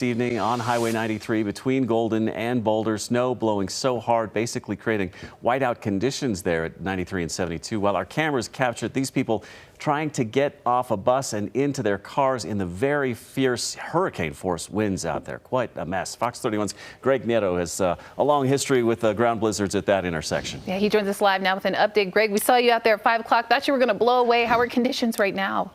Evening on Highway 93 between Golden and Boulder. Snow blowing so hard, basically creating whiteout conditions there at 93 and 72. Well, our cameras captured these people trying to get off a bus and into their cars in the very fierce hurricane force winds out there. Quite a mess. Fox 31's Greg Nieto has a long history with ground blizzards at that intersection. Yeah, he joins us live now with an update. Greg, we saw you out there at 5 o'clock. Thought you were going to blow away. How are conditions right now?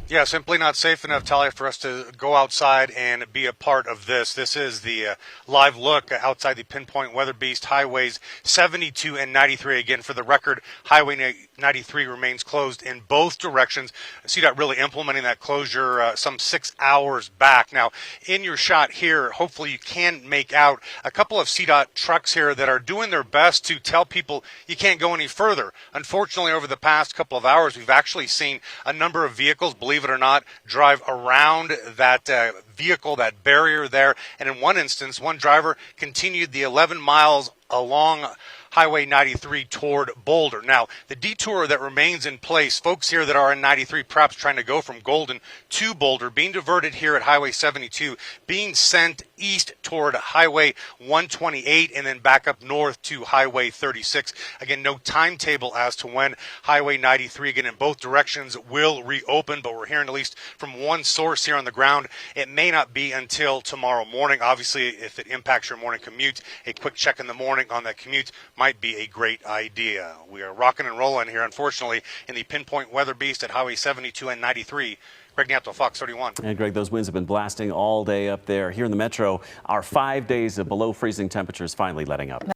Yeah, simply not safe enough, Talia, for us to go outside and be a part of this. This is the live look outside the Pinpoint Weather Beast highways 72 and 93. Again, for the record, Highway 93 remains closed in both directions. CDOT really implementing that closure some 6 hours back. Now, in your shot here, hopefully you can make out a couple of CDOT trucks here that are doing their best to tell people you can't go any further. Unfortunately, over the past couple of hours, we've actually seen a number of vehicles, believe it or not, drive around that vehicle, that barrier there. And in one instance, one driver continued the 11 miles along Highway 93 toward Boulder. Now, the detour that remains in place, folks here that are in 93 perhaps trying to go from Golden to Boulder, being diverted here at Highway 72, being sent east toward Highway 128 and then back up north to Highway 36. Again, no timetable as to when Highway 93, again, in both directions will reopen, but we're hearing at least from one source here on the ground, it may not be until tomorrow morning. Obviously, if it impacts your morning commute, a quick check in the morning on that commute might be a great idea. We are rocking and rolling here, unfortunately, in the Pinpoint Weather Beast at Highway 72 and 93. Greg Nieto, Fox 31. And Greg, those winds have been blasting all day up there. Here in the metro, our 5 days of below freezing temperatures finally letting up.